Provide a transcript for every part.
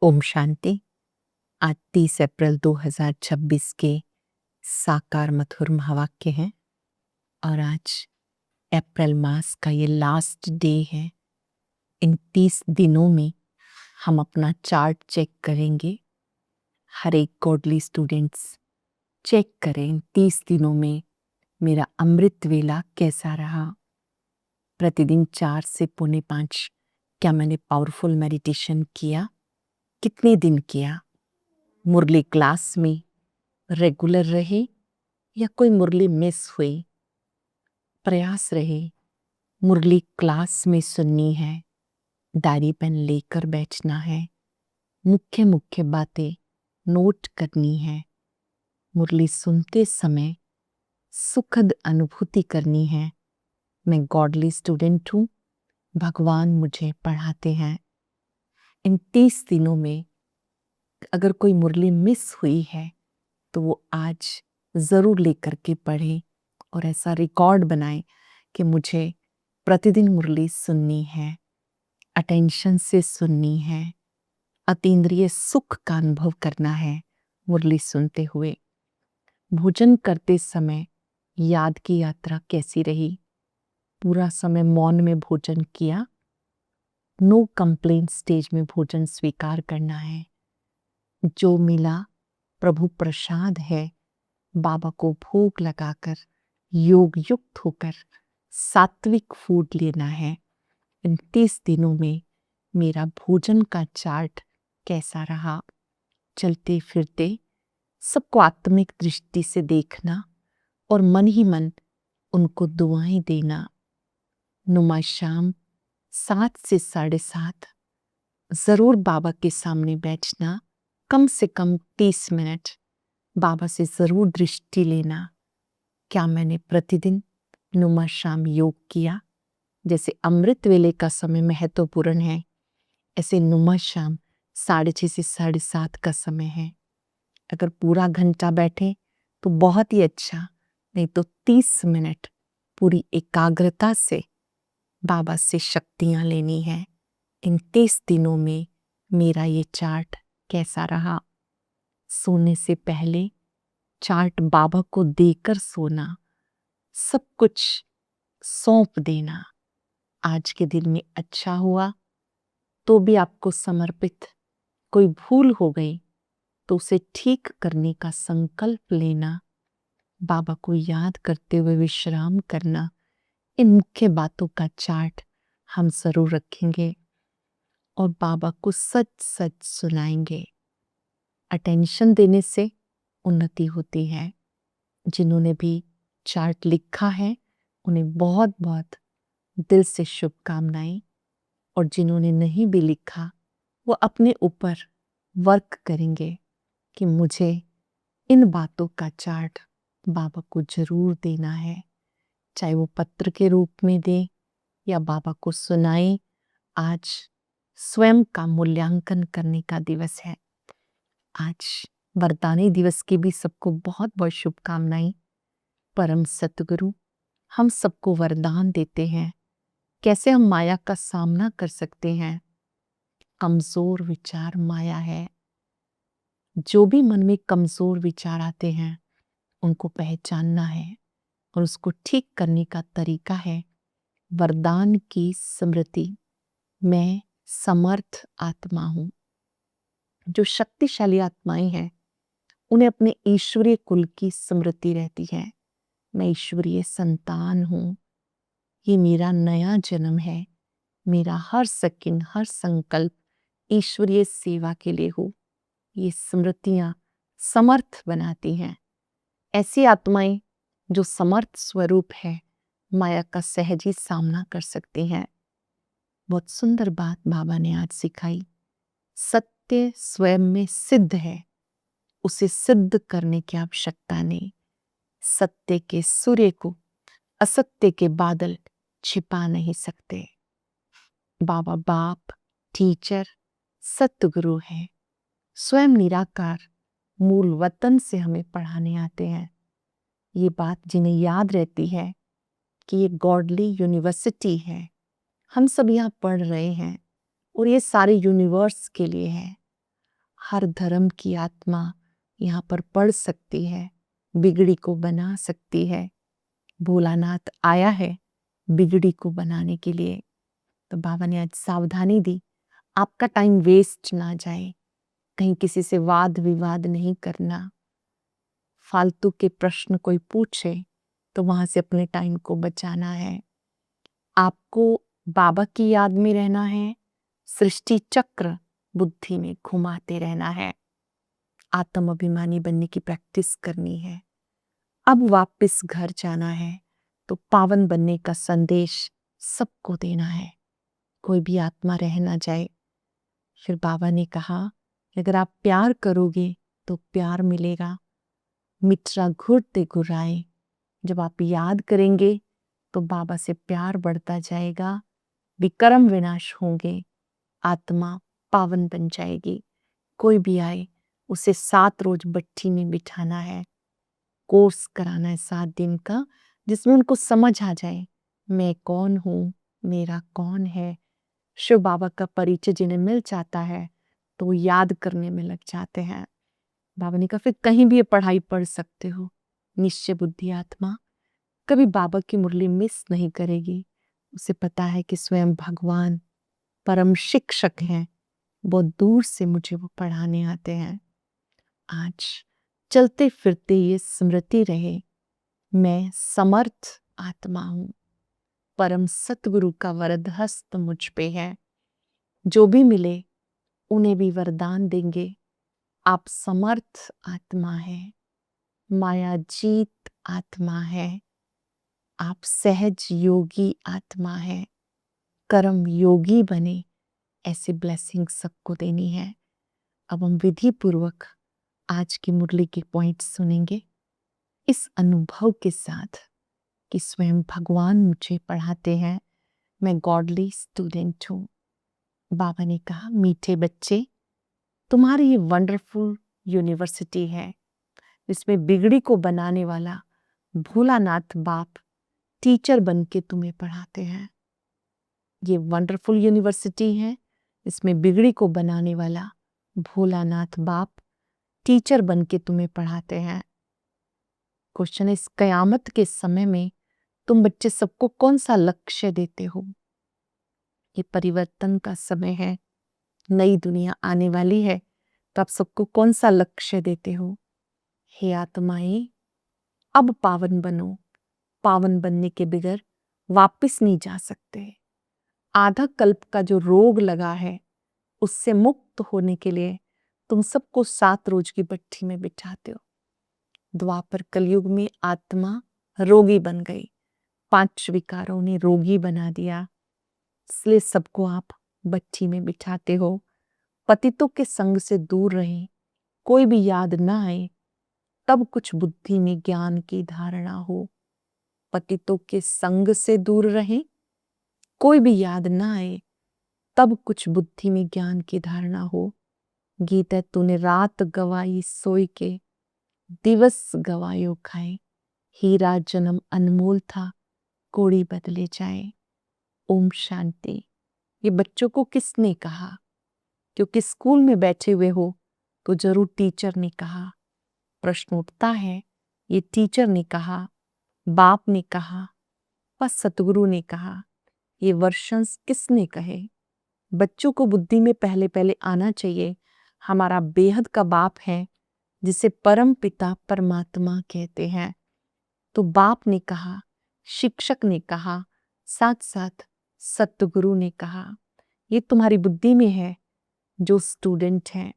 ओम शांति। आज 30 अप्रैल 2026 के साकार मधुर महावाक्य हैं और आज अप्रैल मास का ये लास्ट डे है। इन 30 दिनों में हम अपना चार्ट चेक करेंगे। हर एक गॉडली स्टूडेंट्स चेक करें इन 30 दिनों में मेरा अमृत वेला कैसा रहा। प्रतिदिन 4 से पौने 5 क्या मैंने पावरफुल मेडिटेशन किया, कितने दिन किया, मुरली क्लास में रेगुलर रहे या कोई मुरली मिस हुई। प्रयास रहे मुरली क्लास में सुननी है, डायरी पेन लेकर बैठना है, मुख्य मुख्य बातें नोट करनी है। मुरली सुनते समय सुखद अनुभूति करनी है। मैं गॉडली स्टूडेंट हूँ, भगवान मुझे पढ़ाते हैं। इन 30 दिनों में अगर कोई मुरली मिस हुई है तो वो आज ज़रूर लेकर के पढ़े और ऐसा रिकॉर्ड बनाए कि मुझे प्रतिदिन मुरली सुननी है, अटेंशन से सुननी है, अतीन्द्रिय सुख का अनुभव करना है मुरली सुनते हुए। भोजन करते समय याद की यात्रा कैसी रही, पूरा समय मौन में भोजन किया, नो कंप्लेंट स्टेज में भोजन स्वीकार करना है। जो मिला प्रभु प्रसाद है, बाबा को भोग लगाकर योग युक्त होकर सात्विक फूड लेना है। इन 30 दिनों में मेरा भोजन का चार्ट कैसा रहा। चलते फिरते सबको आत्मिक दृष्टि से देखना और मन ही मन उनको दुआएं देना। नुमा शाम 7 से 7:30 जरूर बाबा के सामने बैठना, कम से कम 30 मिनट बाबा से जरूर दृष्टि लेना। क्या मैंने प्रतिदिन नुमा शाम योग किया। जैसे अमृत वेले का समय महत्वपूर्ण है, ऐसे नुमा शाम 6:30 से 7:30 का समय है। अगर पूरा घंटा बैठे तो बहुत ही अच्छा, नहीं तो 30 मिनट पूरी एकाग्रता से बाबा से शक्तियां लेनी है। इन 30 दिनों में मेरा ये चार्ट कैसा रहा। सोने से पहले चार्ट बाबा को देकर सोना, सब कुछ सौंप देना। आज के दिन में अच्छा हुआ तो भी आपको समर्पित, कोई भूल हो गई तो उसे ठीक करने का संकल्प लेना, बाबा को याद करते हुए विश्राम करना। इन मुख्य बातों का चार्ट हम जरूर रखेंगे और बाबा को सच सच सुनाएंगे। अटेंशन देने से उन्नति होती है। जिन्होंने भी चार्ट लिखा है उन्हें बहुत बहुत दिल से शुभकामनाएं, और जिन्होंने नहीं भी लिखा वो अपने ऊपर वर्क करेंगे कि मुझे इन बातों का चार्ट बाबा को जरूर देना है। चाहे वो पत्र के रूप में दे या बाबा को सुनाए। आज स्वयं का मूल्यांकन करने का दिवस है। आज वरदानी दिवस की भी सबको बहुत बहुत शुभकामनाएं। परम सतगुरु हम सबको वरदान देते हैं, कैसे हम माया का सामना कर सकते हैं। कमजोर विचार माया है। जो भी मन में कमजोर विचार आते हैं उनको पहचानना है और उसको ठीक करने का तरीका है वरदान की स्मृति। मैं समर्थ आत्मा हूं। जो शक्तिशाली आत्माएं हैं उन्हें अपने ईश्वरीय कुल की स्मृति रहती है। मैं ईश्वरीय संतान हूं। ये मेरा नया जन्म है। मेरा हर सेकंड, हर संकल्प ईश्वरीय सेवा के लिए हो। ये स्मृतियां समर्थ बनाती हैं। ऐसी आत्माएं जो समर्थ स्वरूप है, माया का सहज ही सामना कर सकती हैं। बहुत सुंदर बात बाबा ने आज सिखाई। सत्य स्वयं में सिद्ध है, उसे सिद्ध करने की आवश्यकता नहीं। सत्य के सूर्य को असत्य के बादल छिपा नहीं सकते। बाबा बाप, टीचर, सतगुरु हैं। स्वयं निराकार मूल वतन से हमें पढ़ाने आते हैं। ये बात जिन्हें याद रहती है कि ये गॉडली यूनिवर्सिटी है, हम सब यहाँ पढ़ रहे हैं और ये सारे यूनिवर्स के लिए है। हर धर्म की आत्मा यहाँ पर पढ़ सकती है, बिगड़ी को बना सकती है। भोलानाथ आया है बिगड़ी को बनाने के लिए। तो बाबा ने आज सावधानी दी, आपका टाइम वेस्ट ना जाए, कहीं किसी से वाद विवाद नहीं करना। फालतू के प्रश्न कोई पूछे तो वहां से अपने टाइम को बचाना है। आपको बाबा की याद में रहना है, सृष्टि चक्र बुद्धि में घुमाते रहना है, आत्म अभिमानी बनने की प्रैक्टिस करनी है। अब वापस घर जाना है तो पावन बनने का संदेश सबको देना है, कोई भी आत्मा रह ना जाए। फिर बाबा ने कहा, अगर आप प्यार करोगे तो प्यार मिलेगा। मित्रा घुरते घुराए, जब आप याद करेंगे तो बाबा से प्यार बढ़ता जाएगा, विकर्म विनाश होंगे, आत्मा पावन बन जाएगी। कोई भी आए उसे 7 रोज भट्ठी में बिठाना है, कोर्स कराना है 7 दिन का, जिसमें उनको समझ आ जाए मैं कौन हूँ, मेरा कौन है। शिव बाबा का परिचय जिन्हें मिल जाता है तो वो याद करने में लग जाते हैं। बाबा ने कहा फिर कहीं भी ये पढ़ाई पढ़ सकते हो। निश्चय बुद्धि आत्मा कभी बाबा की मुरली मिस नहीं करेगी। उसे पता है कि स्वयं भगवान परम शिक्षक हैं, बहुत दूर से मुझे वो पढ़ाने आते हैं। आज चलते फिरते ये स्मृति रहे, मैं समर्थ आत्मा हूं, परम सतगुरु का वरद हस्त मुझ पे है। जो भी मिले उन्हें भी वरदान देंगे। आप समर्थ आत्मा है, माया जीत आत्मा है, आप सहज योगी आत्मा है, कर्म योगी बने, ऐसे ब्लेसिंग सबको देनी है। अब हम विधि पूर्वक आज की मुरली के पॉइंट्स सुनेंगे, इस अनुभव के साथ कि स्वयं भगवान मुझे पढ़ाते हैं, मैं गॉडली स्टूडेंट हूं। बाबा ने कहा, मीठे बच्चे, तुम्हारी ये वंडरफुल यूनिवर्सिटी है, इसमें बिगड़ी को बनाने वाला भोलानाथ बाप टीचर बन के तुम्हें पढ़ाते हैं। ये वंडरफुल यूनिवर्सिटी है, इसमें बिगड़ी को बनाने वाला भोलानाथ बाप टीचर बन के तुम्हें पढ़ाते हैं। क्वेश्चन है, इस कयामत के समय में तुम बच्चे सबको कौन सा लक्ष्य देते हो? ये परिवर्तन का समय है, नई दुनिया आने वाली है, तो आप सबको कौन सा लक्ष्य देते हो? हे आत्माएं, अब पावन बनो, पावन बनने के बगैर वापस नहीं जा सकते। आधा कल्प का जो रोग लगा है उससे मुक्त होने के लिए तुम सबको 7 रोज की भट्ठी में बिठाते हो। द्वापर कलयुग में आत्मा रोगी बन गई, 5 विकारों ने रोगी बना दिया, इसलिए सबको आप भट्ठी में बिठाते हो। पतितों के संग से दूर रहें, कोई भी याद ना आए, तब कुछ बुद्धि में ज्ञान की धारणा हो। पतितों के संग से दूर रहें, कोई भी याद ना आए, तब कुछ बुद्धि में ज्ञान की धारणा हो। गीत है, तूने रात गवाई सोई के, दिवस गवायो खाए, हीरा जन्म अनमोल था, कोड़ी बदले जाए। ओम शांति। ये बच्चों को किसने कहा? क्योंकि स्कूल में बैठे हुए हो तो जरूर टीचर ने कहा। प्रश्न उठता है, ये टीचर ने कहा, बाप ने कहा, व सतगुरु ने कहा, ये वर्षंस किसने कहे? बच्चों को बुद्धि में पहले पहले आना चाहिए, हमारा बेहद का बाप है जिसे परम पिता परमात्मा कहते हैं। तो बाप ने कहा, शिक्षक ने कहा, साथ साथ सतगुरु ने कहा। ये तुम्हारी बुद्धि में है। जो स्टूडेंट हैं,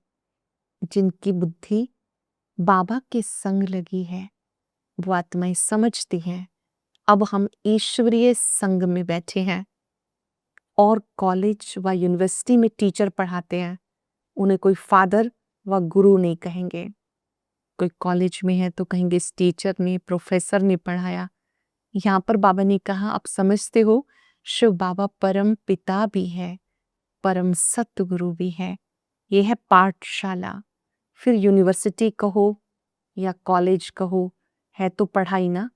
जिनकी बुद्धि बाबा के संग लगी है, वो आत्माएं समझती हैं अब हम ईश्वरीय संग में बैठे हैं। और कॉलेज व यूनिवर्सिटी में टीचर पढ़ाते हैं, उन्हें कोई फादर व गुरु नहीं कहेंगे। कोई कॉलेज में है तो कहेंगे इस टीचर ने, प्रोफेसर ने पढ़ाया। यहाँ पर बाबा ने कहा, आप समझते हो, शिव बाबा परम पिता भी है, परम सतगुरु भी है। यह है पाठशाला। फिर यूनिवर्सिटी कहो या कॉलेज कहो, है तो पढ़ाई ना।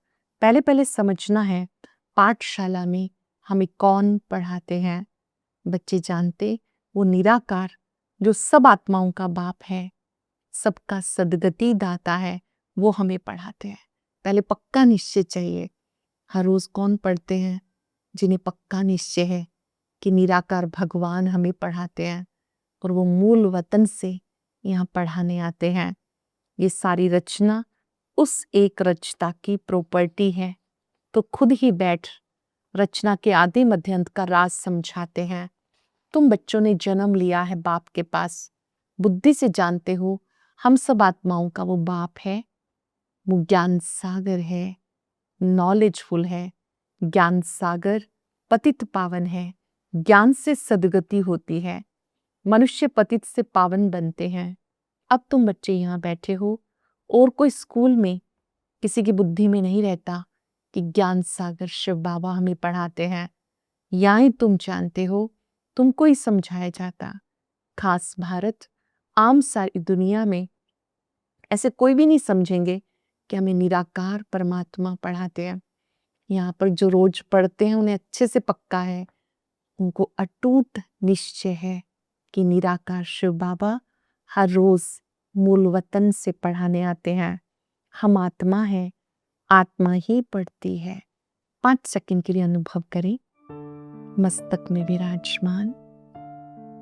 पहले पहले समझना है पाठशाला में हमें कौन पढ़ाते हैं। बच्चे जानते वो निराकार जो सब आत्माओं का बाप है, सबका सद्गति दाता है, वो हमें पढ़ाते हैं। पहले पक्का निश्चय चाहिए। हर रोज कौन पढ़ते हैं? जिन्हें पक्का निश्चय है कि निराकार भगवान हमें पढ़ाते हैं और वो मूल वतन से यहाँ पढ़ाने आते हैं। ये सारी रचना उस एक रचता की प्रॉपर्टी है, तो खुद ही बैठ रचना के आदि मध्य अंत का राज समझाते हैं। तुम बच्चों ने जन्म लिया है बाप के पास, बुद्धि से जानते हो हम सब आत्माओं का वो बाप है। वो ज्ञान सागर है, नॉलेजफुल है। ज्ञान सागर पतित पावन है। ज्ञान से सद्गति होती है। मनुष्य पतित से पावन बनते हैं। अब तुम बच्चे यहाँ बैठे हो और कोई स्कूल में किसी की बुद्धि में नहीं रहता कि ज्ञान सागर शिव बाबा हमें पढ़ाते हैं। यहाँ ही तुम जानते हो, तुमको ही समझाया जाता। खास भारत, आम सारी दुनिया में ऐसे कोई भी नहीं समझेंगे कि हमें निराकार परमात्मा पढ़ाते हैं। यहाँ पर जो रोज पढ़ते हैं उन्हें अच्छे से पक्का है, उनको अटूट निश्चय है कि निराकार शिव बाबा हर रोज मूल वतन से पढ़ाने आते हैं। हम आत्मा है, आत्मा ही पढ़ती है। 5 सेकंड के लिए अनुभव करें। मस्तक में विराजमान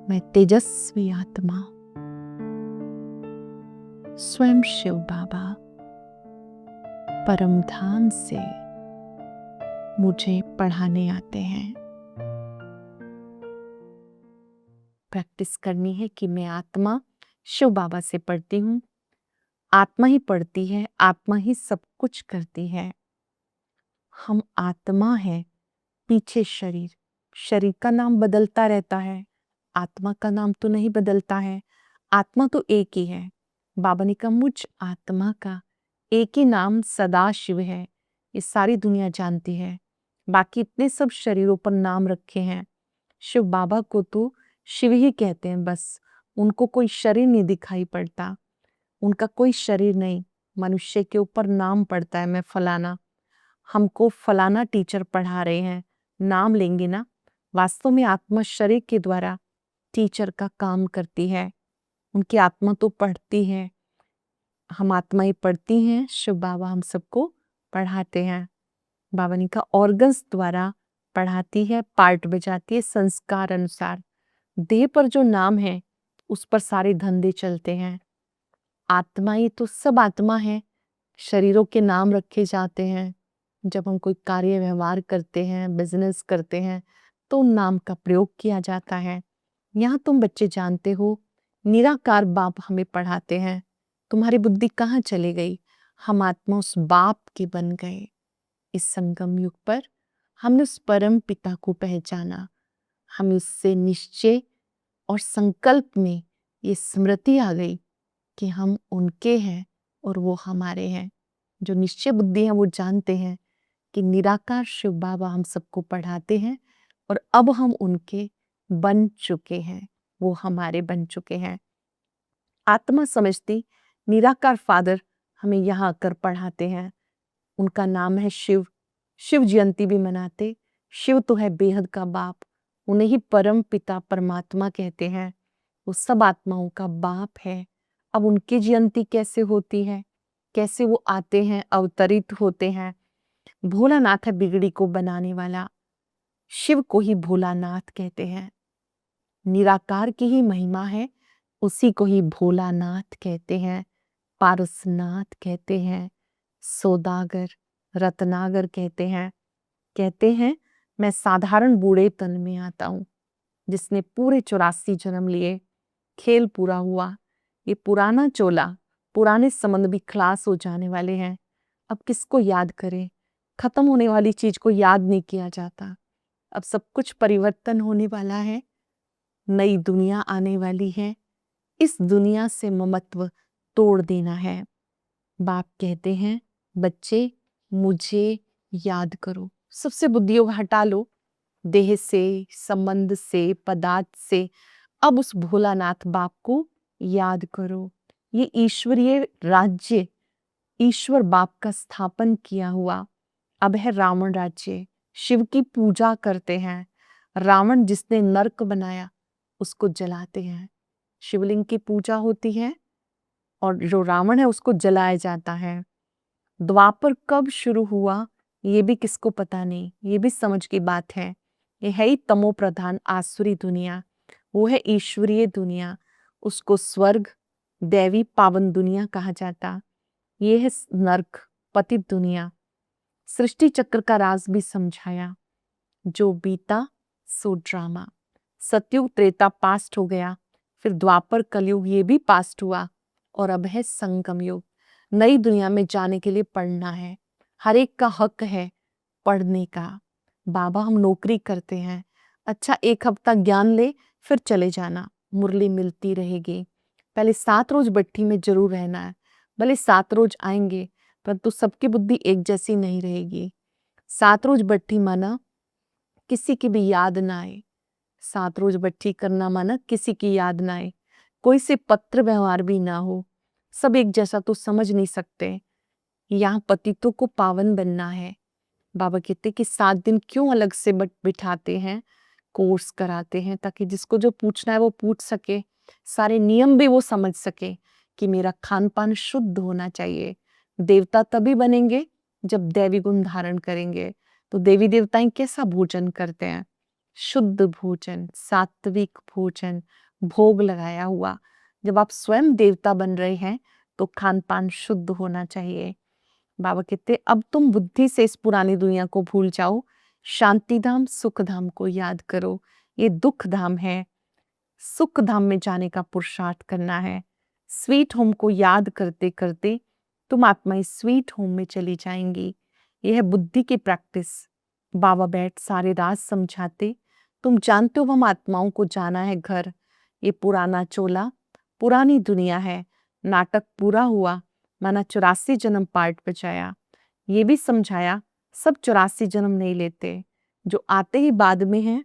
मैं तेजस्वी आत्मा स्वयं शिव बाबा परम धाम से मुझे पढ़ाने आते हैं। प्रैक्टिस करनी है कि मैं आत्मा शिव बाबा से पढ़ती हूँ। आत्मा ही पढ़ती है, आत्मा ही सब कुछ करती है। हम आत्मा है, पीछे शरीर। शरीर का नाम बदलता रहता है, आत्मा का नाम तो नहीं बदलता है। आत्मा तो एक ही है। बाबा ने कहा मुझ आत्मा का एक ही नाम सदा शिव है। ये सारी दुनिया जानती है। बाकी इतने सब शरीरों पर नाम रखे हैं। शिव बाबा को तो शिव ही कहते हैं बस। उनको कोई शरीर नहीं दिखाई पड़ता, उनका कोई शरीर नहीं। मनुष्य के ऊपर नाम पड़ता है, मैं फलाना। हमको फलाना टीचर पढ़ा रहे हैं, नाम लेंगे ना। वास्तव में आत्मा शरीर के द्वारा टीचर का काम करती है। उनकी आत्मा तो पढ़ती है, हम आत्माएं पढ़ती हैं। शिव बाबा हम सबको पढ़ाते हैं। बाबा ने कहा ऑर्गन्स द्वारा पढ़ाती है, पार्ट बजाती है संस्कार अनुसार। देह पर जो नाम है उस पर सारे धंधे चलते हैं। आत्माएं तो सब आत्मा है, शरीरों के नाम रखे जाते हैं। जब हम कोई कार्य व्यवहार करते हैं, बिजनेस करते हैं, तो उन नाम का प्रयोग किया जाता है। यहाँ तुम बच्चे जानते हो निराकार बाप हमें पढ़ाते हैं। तुम्हारी बुद्धि कहाँ चली गई? हम आत्मा उस बाप के बन गए। इस संगम युग पर हमने उस परम पिता को पहचाना। हमें उससे निश्चय और संकल्प में ये स्मृति आ गई कि हम उनके हैं और वो हमारे हैं। जो निश्चय बुद्धि है वो जानते हैं कि निराकार शिव बाबा हम सबको पढ़ाते हैं और अब हम उनके बन चुके हैं, वो हमारे बन चुके हैं। आत्मा समझती निराकार फादर हमें यहाँ आकर पढ़ाते हैं। उनका नाम है शिव। शिव जयंती भी मनाते। शिव तो है बेहद का बाप, उन्हें ही परम पिता परमात्मा कहते हैं। वो सब आत्माओं का बाप है। अब उनकी जयंती कैसे होती है, कैसे वो आते हैं, अवतरित होते हैं। भोलानाथ है बिगड़ी को बनाने वाला। शिव को ही भोलानाथ कहते हैं। निराकार की ही महिमा है, उसी को ही भोलानाथ कहते हैं, पारसनाथ कहते हैं, सौदागर, रत्नागर कहते हैं। कहते हैं मैं साधारण बूढ़े तन में आता हूँ, जिसने पूरे 84 जन्म लिए। खेल पूरा हुआ। ये पुराना चोला, पुराने संबंध भी खलास हो जाने वाले हैं। अब किसको याद करें? खत्म होने वाली चीज को याद नहीं किया जाता। अब सब कुछ परिवर्तन होने वाला है। नई दुनिया आने वाली है। इस दुनिया से ममत्व तोड़ देना है। बाप कहते हैं बच्चे मुझे याद करो। सबसे बुद्धियों को हटा लो, देह से, संबंध से, पदार्थ से। अब उस भोलानाथ बाप को याद करो। ये ईश्वरीय राज्य, ईश्वर बाप का स्थापन किया हुआ अब है रावण राज्य। शिव की पूजा करते हैं। रावण जिसने नरक बनाया उसको जलाते हैं। शिवलिंग की पूजा होती है और जो रावण है उसको जलाया जाता है। द्वापर कब शुरू हुआ ये भी किसको पता नहीं, ये भी समझ की बात है। ये है ही तमो प्रधान आसुरी दुनिया, वो है ईश्वरीय दुनिया, उसको स्वर्ग दैवी पावन दुनिया कहा जाता। ये है नर्क पतित दुनिया। सृष्टि चक्र का राज भी समझाया, जो बीता सो ड्रामा। सतयुग त्रेता पास्ट हो गया, फिर द्वापर कलयुग ये भी पास्ट हुआ और अब है संगम युग। नई दुनिया में जाने के लिए पढ़ना है, हर एक का हक है पढ़ने का। बाबा हम नौकरी करते हैं, अच्छा 1 हफ्ता ज्ञान ले फिर चले जाना, मुरली मिलती रहेगी। पहले 7 रोज भट्ठी में जरूर रहना है, भले 7 रोज आएंगे परंतु सबकी बुद्धि एक जैसी नहीं रहेगी। 7 रोज भट्ठी माना किसी की भी याद ना आए, 7 रोज भट्ठी करना माना किसी की याद ना आए, कोई से पत्र व्यवहार भी ना हो, सब एक जैसा तो समझ नहीं सकते। यहाँ पतितों को पावन बनना है। बाबा कहते कि 7 दिन क्यों अलग से बिठाते हैं, कोर्स कराते हैं ताकि जिसको जो पूछना है वो पूछ सके, सारे नियम भी वो समझ सके कि मेरा खान पान शुद्ध होना चाहिए। देवता तभी बनेंगे जब दैवी गुण धारण करेंगे। तो देवी देवताएं कैसा भोजन करते हैं, शुद्ध भोजन, सात्विक भोजन, भोग लगाया हुआ। जब आप स्वयं देवता बन रहे हैं तो खान पान शुद्ध होना चाहिए। बाबा कहते अब तुम बुद्धि से इस पुरानी दुनिया को भूल जाओ, शांति धाम सुख धाम को याद करो। ये दुख धाम है, सुख धाम में जाने का पुरुषार्थ करना है। स्वीट होम को याद करते करते तुम आत्माएं स्वीट होम में चली जाएंगी। यह है बुद्धि की प्रैक्टिस। बाबा बैठ सारे राज समझाते, तुम जानते हो हम आत्माओं को जाना है घर। ये पुराना चोला पुरानी दुनिया है, नाटक पूरा हुआ माना 84 जन्म पार्ट बचाया। ये भी समझाया सब 84 जन्म नहीं लेते, जो आते ही बाद में हैं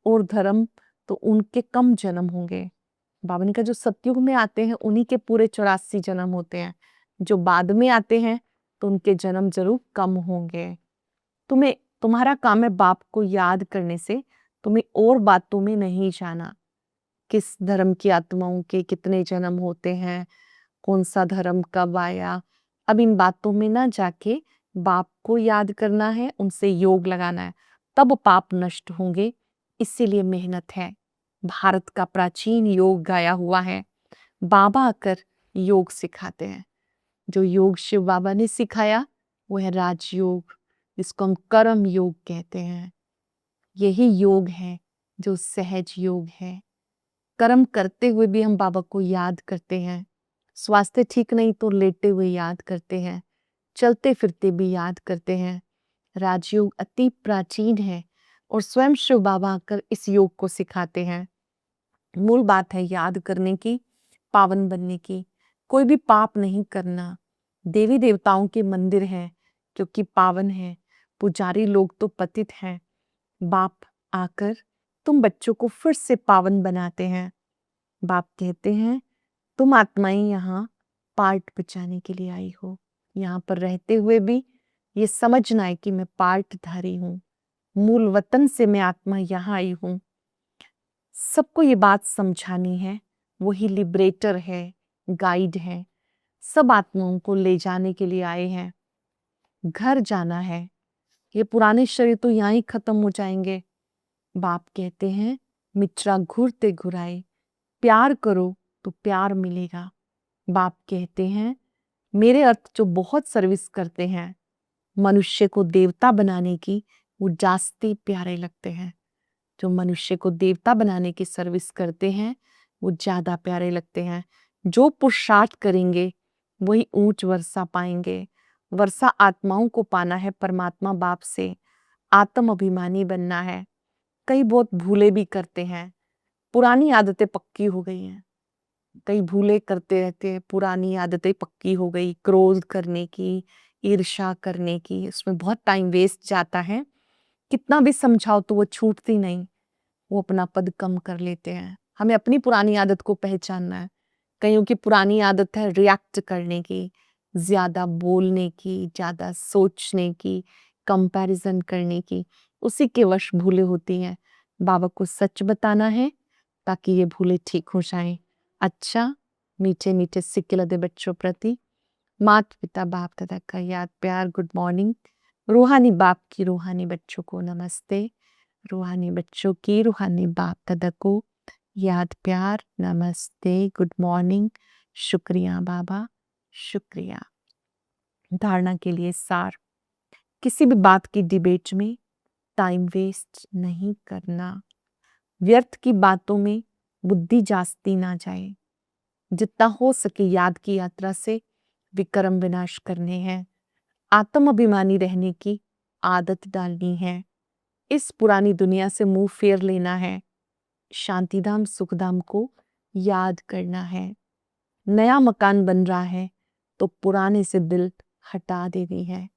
और धर्म तो उनके कम जन्म होंगे। बाबा ने कहा जो सतयुग में आते हैं उन्हीं के पूरे 84 जन्म होते हैं, जो बाद में आते हैं तो उनके जन्म जरूर कम होंगे। तुम्हें तुम्हारा काम है बाप को याद करने से, तुम्हें और बातों में नहीं जाना, किस धर्म की आत्माओं के कितने जन्म होते हैं, कौन सा धर्म कब आया, अब इन बातों में ना जाके बाप को याद करना है, उनसे योग लगाना है, तब पाप नष्ट होंगे। इसीलिए मेहनत है। भारत का प्राचीन योग गाया हुआ है, बाबा आकर योग सिखाते हैं। जो योग शिव बाबा ने सिखाया वो है राजयोग, जिसको हम कर्म योग कहते हैं। यही योग है जो सहज योग है। कर्म करते हुए भी हम बाबा को याद करते हैं, स्वास्थ्य ठीक नहीं तो लेटे हुए याद करते हैं, चलते फिरते भी याद करते हैं। राजयोग अति प्राचीन है और स्वयं शिव बाबा आकर इस योग को सिखाते हैं। मूल बात है याद करने की, पावन बनने की, कोई भी पाप नहीं करना। देवी देवताओं के मंदिर हैं क्योंकि पावन है, पुजारी लोग तो पतित हैं। बाप आकर तुम बच्चों को फिर से पावन बनाते हैं। बाप कहते हैं तुम आत्माएं यहाँ पार्ट बचाने के लिए आई हो। यहाँ पर रहते हुए भी ये समझना है कि मैं पार्टधारी हूँ, मूल वतन से मैं आत्मा यहाँ आई हूँ। सबको ये बात समझानी है, वही लिबरेटर है, गाइड है, सब आत्माओं को ले जाने के लिए आए हैं। घर जाना है, ये पुराने शरीर तो यहाँ ही खत्म हो जाएंगे। बाप कहते हैं मित्रा घुरते घुराए, प्यार करो तो प्यार मिलेगा। बाप कहते हैं मेरे अर्थ जो बहुत सर्विस करते हैं, मनुष्य को देवता बनाने की, वो जास्ती प्यारे लगते हैं। जो मनुष्य को देवता बनाने की सर्विस करते हैं वो ज्यादा प्यारे लगते हैं। जो पुरुषार्थ करेंगे वही ऊंच वर्षा पाएंगे। वर्षा आत्माओं को पाना है परमात्मा बाप से, आत्म अभिमानी बनना है। कई बहुत भूले भी करते हैं, पुरानी आदतें पक्की हो गई हैं, कई भूले करते रहते हैं, पुरानी आदतें पक्की हो गई, क्रोध करने की, ईर्ष्या करने की, उसमें बहुत टाइम वेस्ट जाता है। कितना भी समझाओ तो वो छूटती नहीं, वो अपना पद कम कर लेते हैं। हमें अपनी पुरानी आदत को पहचानना है। कईयों की पुरानी आदत है रिएक्ट करने की, ज्यादा बोलने की, ज्यादा सोचने की, कंपैरिजन करने की, उसी के वश भूले होती हैं। बाबा को सच बताना है ताकि ये भूले ठीक हो जाएं। अच्छा, मीठे मीठे सिक्के लदे बच्चों प्रति माता पिता बाप दादा का याद प्यार गुड मॉर्निंग। रूहानी बाप की रूहानी बच्चों को नमस्ते। रूहानी बच्चों की रूहानी बाप दादा को याद प्यार नमस्ते गुड मॉर्निंग। शुक्रिया बाबा, शुक्रिया। धारणा के लिए सार, किसी भी बात की डिबेट में टाइम वेस्ट नहीं करना। व्यर्थ की बातों में बुद्धि जास्ती ना जाए। जितना हो सके याद की यात्रा से विक्रम विनाश करने हैं। आत्म अभिमानी रहने की आदत डालनी है। इस पुरानी दुनिया से मुंह फेर लेना है। शांतिधाम सुखधाम को याद करना है। नया मकान बन रहा है तो पुराने से दिल हटा देनी है।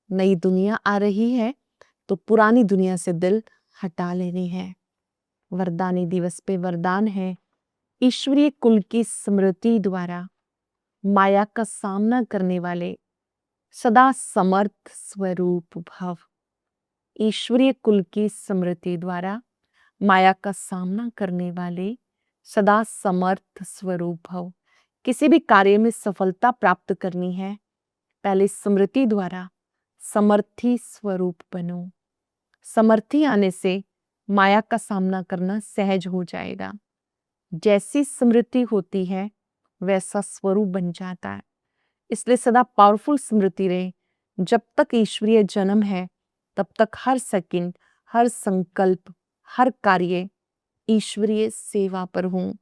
नई दुनिया आ रही है तो पुरानी दुनिया से दिल हटा लेनी है। वरदानी दिवस पे वरदान है, ईश्वरीय कुल की स्मृति द्वारा माया का सामना करने वाले सदा समर्थ स्वरूप भव। ईश्वरीय कुल की स्मृति द्वारा माया का सामना करने वाले सदा समर्थ स्वरूप भव। किसी भी कार्य में सफलता प्राप्त करनी है, पहले स्मृति द्वारा समर्थी स्वरूप बनो। समर्थी आने से माया का सामना करना सहज हो जाएगा। जैसी स्मृति होती है वैसा स्वरूप बन जाता है। इसलिए सदा पावरफुल स्मृति रहे। जब तक ईश्वरीय जन्म है तब तक हर सेकंड, हर संकल्प, हर कार्य ईश्वरीय सेवा पर हूं।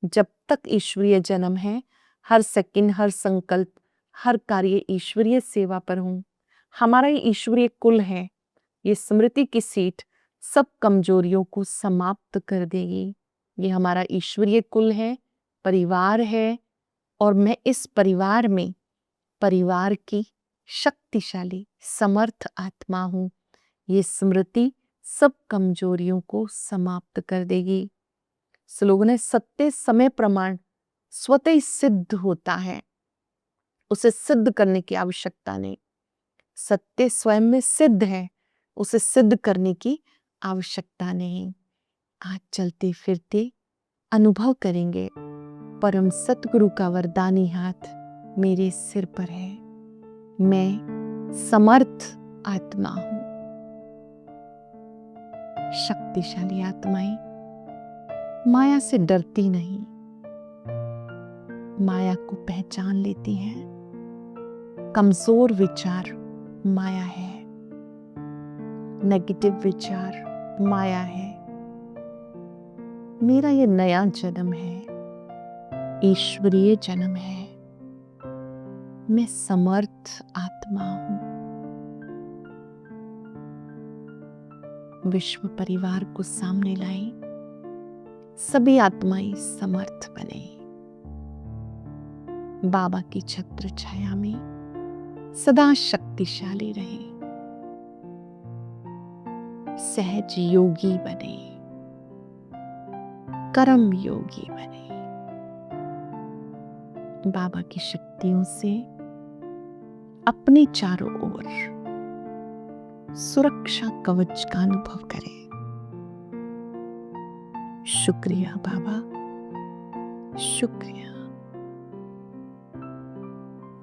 जब तक ईश्वरीय जन्म है, हर सेकंड, हर संकल्प, हर कार्य ईश्वरीय सेवा पर हूं। हमारा ये ईश्वरीय कुल है। ये स्मृति की सीट सब कमजोरियों को समाप्त कर देगी। ये हमारा ईश्वरीय कुल है, परिवार है, और मैं इस परिवार में परिवार की शक्तिशाली समर्थ आत्मा हूं। ये स्मृति सब कमजोरियों को समाप्त कर देगी। स्लोगन है, सत्य समय प्रमाण स्वतः ही सिद्ध होता है, उसे सिद्ध करने की आवश्यकता नहीं। सत्य स्वयं में सिद्ध है, उसे सिद्ध करने की आवश्यकता नहीं। आज चलते फिरते अनुभव करेंगे, परम सतगुरु का वरदानी हाथ मेरे सिर पर है। मैं समर्थ आत्मा हूं। शक्तिशाली आत्माएं माया से डरती नहीं, माया को पहचान लेती हैं। कमजोर विचार माया है, नेगेटिव विचार माया है। मेरा ये नया जन्म है, ईश्वरीय जन्म है। मैं समर्थ आत्मा हूं। विश्व परिवार को सामने लाए, सभी आत्माएं समर्थ बने। बाबा की छत्र छाया में सदा शक्तिशाली रहे। सहज योगी बने, कर्म योगी बने। बाबा की शक्तियों से अपने चारों ओर सुरक्षा कवच का अनुभव करें। शुक्रिया बाबा, शुक्रिया।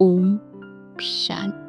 ओम शांति।